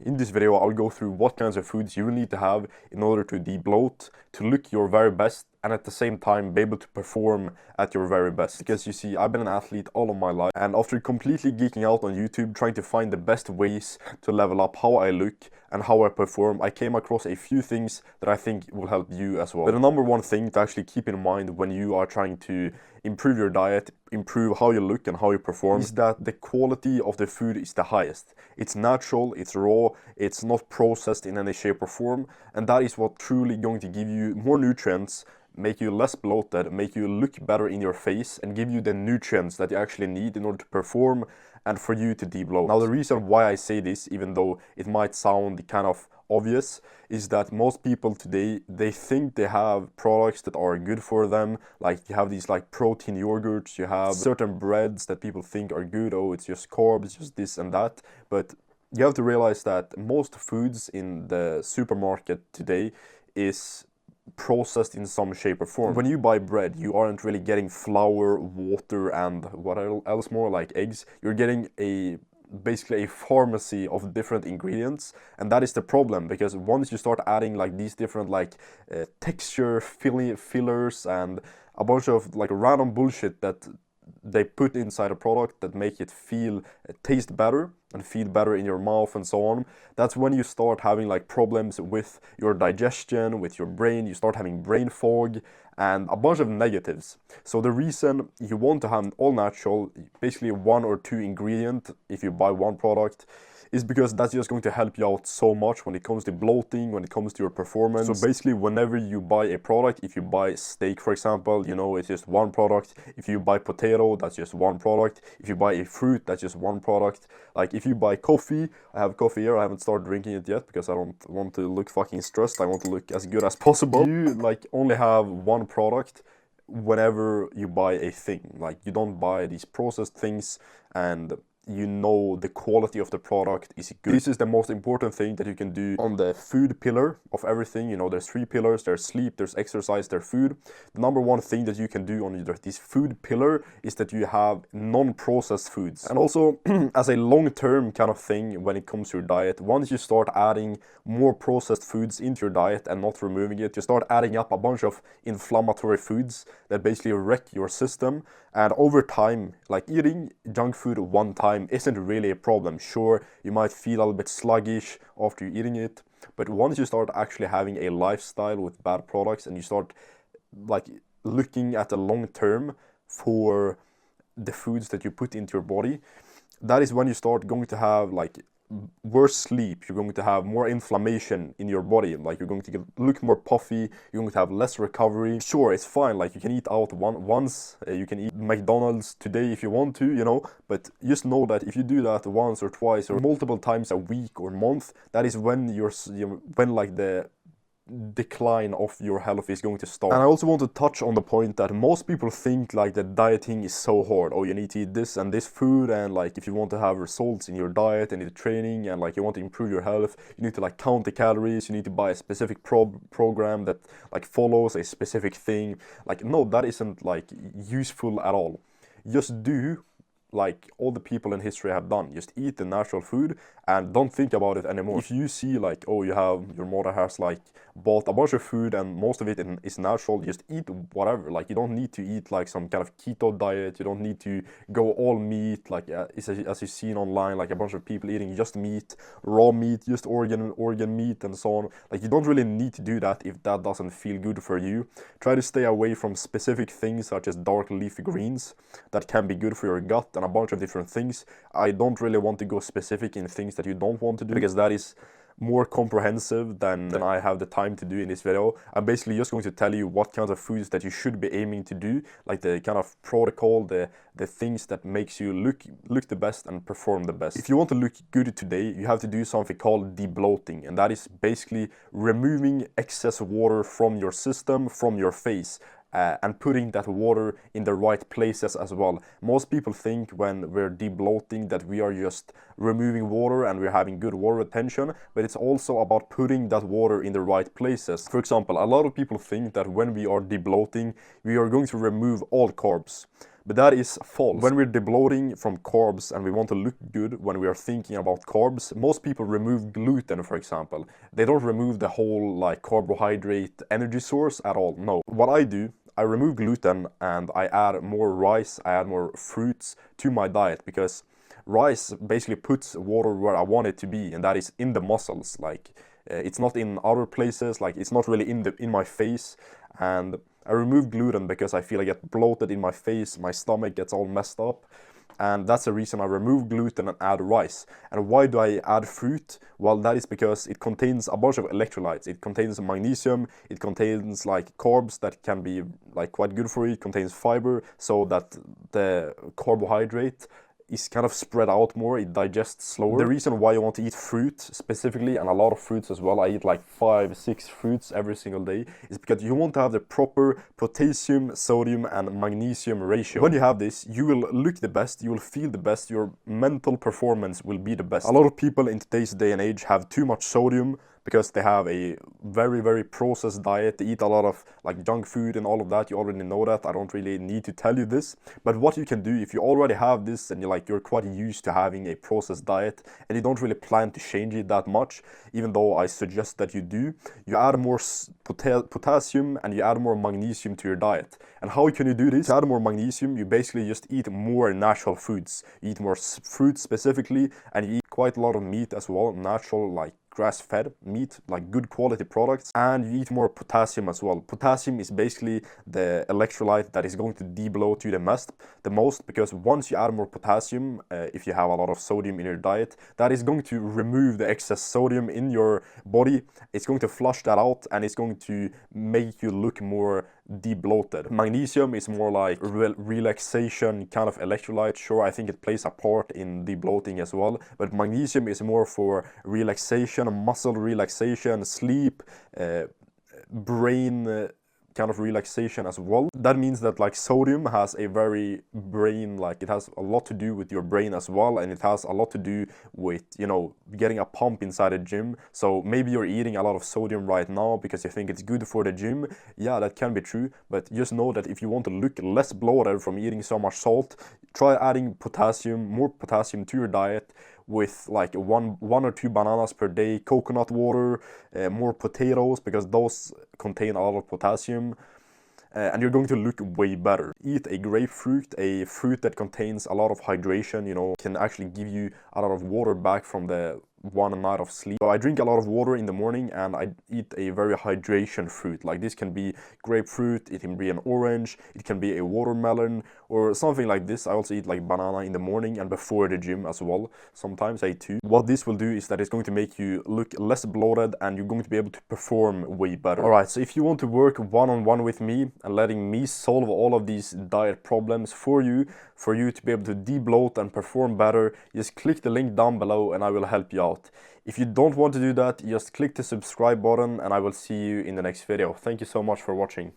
In this video, I'll go through what kinds of foods you will need to have in order to debloat, to look your very best, and at the same time be able to perform at your very best. Because you see, I've been an athlete all of my life, and after completely geeking out on YouTube, trying to find the best ways to level up how I look and how I perform, I came across a few things that I think will help you as well. But the number one thing to actually keep in mind when you are trying to improve your diet, improve how you look and how you perform, is that the quality of the food is the highest. It's natural, it's raw, it's not processed in any shape or form, and that is what truly going to give you more nutrients, make you less bloated, make you look better in your face, and give you the nutrients that you actually need in order to perform and for you to debloat. Now, the reason why I say this, even though it might sound kind of obvious, is that most people today, they think they have products that are good for them. Like, you have these like protein yogurts, you have certain breads that people think are good. Oh, it's just carbs, it's just this and that. But you have to realize that most foods in the supermarket today is processed in some shape or form. When you buy bread, you aren't really getting flour, water, and what else more, like eggs. You're getting basically a pharmacy of different ingredients, and that is the problem, because once you start adding like these different like texture fillers and a bunch of like random bullshit that they put inside a product that make it taste better and feel better in your mouth and so on, that's when you start having like problems with your digestion, with your brain. You start having brain fog and a bunch of negatives. So the reason you want to have all natural, basically 1 or 2 ingredient if you buy one product, is because that's just going to help you out so much when it comes to bloating, when it comes to your performance. So basically, whenever you buy a product, if you buy steak, for example, you know, it's just one product. If you buy potato, that's just one product. If you buy a fruit, that's just one product. Like, if you buy coffee, I have coffee here, I haven't started drinking it yet because I don't want to look fucking stressed. I want to look as good as possible. You like only have one product whenever you buy a thing. Like, you don't buy these processed things and you know the quality of the product is good. This is the most important thing that you can do on the food pillar of everything. You know, there's 3 pillars: there's sleep, there's exercise, there's food. The number one thing that you can do on this food pillar is that you have non-processed foods. And also, as a long-term kind of thing when it comes to your diet, once you start adding more processed foods into your diet and not removing it, you start adding up a bunch of inflammatory foods that basically wreck your system. And over time, like, eating junk food one time isn't really a problem. Sure, you might feel a little bit sluggish after you're eating it, but once you start actually having a lifestyle with bad products and you start like looking at the long term for the foods that you put into your body, that is when you start going to have like worse sleep, you're going to have more inflammation in your body, like you're going to look more puffy, you're going to have less recovery. Sure, it's fine, like you can eat out once, you can eat McDonald's today if you want to, you know, but just know that if you do that once or twice or multiple times a week or month, that is when when like the decline of your health is going to start. And I also want to touch on the point that most people think like that dieting is so hard. Oh, you need to eat this and this food, and like if you want to have results in your diet and in the training and like you want to improve your health, you need to like count the calories, you need to buy a specific program that like follows a specific thing. Like, no, that isn't like useful at all. Just do like all the people in history have done. Just eat the natural food and don't think about it anymore. If you see like, oh, your mother has like bought a bunch of food and most of it is natural, just eat whatever. Like, you don't need to eat like some kind of keto diet. You don't need to go all meat, like as you've seen online, like a bunch of people eating just meat, raw meat, just organ meat and so on. Like, you don't really need to do that if that doesn't feel good for you. Try to stay away from specific things such as dark leafy greens that can be good for your gut and a bunch of different things. I don't really want to go specific in things that you don't want to do, because that is more comprehensive than I have the time to do in this video. I'm basically just going to tell you what kinds of foods that you should be aiming to do, like the kind of protocol, the things that makes you look the best and perform the best. If you want to look good today, you have to do something called debloating, and that is basically removing excess water from your system, from your face, and putting that water in the right places as well. Most people think when we're debloating that we are just removing water and we're having good water retention, but it's also about putting that water in the right places. For example, a lot of people think that when we are debloating, we are going to remove all carbs. But that is false. When we're debloating from carbs and we want to look good when we are thinking about carbs, most people remove gluten, for example. They don't remove the whole like carbohydrate energy source at all. No. What I do, I remove gluten and I add more rice, I add more fruits to my diet, because rice basically puts water where I want it to be, and that is in the muscles. Like it's not in other places, like it's not really in my face. And I remove gluten because I feel I get bloated in my face, my stomach gets all messed up. And that's the reason I remove gluten and add rice. And why do I add fruit? Well, that is because it contains a bunch of electrolytes. It contains magnesium, it contains like carbs that can be like quite good for you, it contains fiber, so that the carbohydrate is kind of spread out more, it digests slower. The reason why you want to eat fruit specifically, and a lot of fruits as well, I eat like 5-6 fruits every single day, is because you want to have the proper potassium, sodium and magnesium ratio. When you have this, you will look the best, you will feel the best, your mental performance will be the best. A lot of people in today's day and age have too much sodium because they have a very processed diet. They eat a lot of like junk food and all of that. You already know that. I don't really need to tell you this. But what you can do, if you already have this and you're quite used to having a processed diet and you don't really plan to change it that much, even though I suggest that you do, you add more potassium and you add more magnesium to your diet. And how can you do this? To add more magnesium, you basically just eat more natural foods. You eat more fruits specifically, and you eat quite a lot of meat as well, natural, like grass-fed meat, like good quality products, and you eat more potassium as well. Potassium is basically the electrolyte that is going to debloat you the most, because once you add more potassium, if you have a lot of sodium in your diet, that is going to remove the excess sodium in your body. It's going to flush that out, and it's going to make you look more debloated. Magnesium is more like relaxation kind of electrolyte. Sure, I think it plays a part in debloating as well, but magnesium is more for relaxation, muscle relaxation, sleep, brain kind of relaxation as well. That means that like sodium has a very brain, like it has a lot to do with your brain as well, and it has a lot to do with, you know, getting a pump inside a gym. So maybe you're eating a lot of sodium right now because you think it's good for the gym. Yeah, that can be true, but just know that if you want to look less bloated from eating so much salt, try adding potassium, more potassium to your diet, with like one or two bananas per day, coconut water, more potatoes, because those contain a lot of potassium, and you're going to look way better. Eat a grapefruit, a fruit that contains a lot of hydration, you know, can actually give you a lot of water back from the one night of sleep. So I drink a lot of water in the morning, and I eat a very hydration fruit. Like this can be grapefruit, it can be an orange, it can be a watermelon or something like this. I also eat like banana in the morning and before the gym as well. Sometimes I too. What this will do is that it's going to make you look less bloated, and you're going to be able to perform way better. Alright, so if you want to work one-on-one with me and letting me solve all of these diet problems for you to be able to debloat and perform better, just click the link down below and I will help you out. If you don't want to do that, just click the subscribe button and I will see you in the next video. Thank you so much for watching.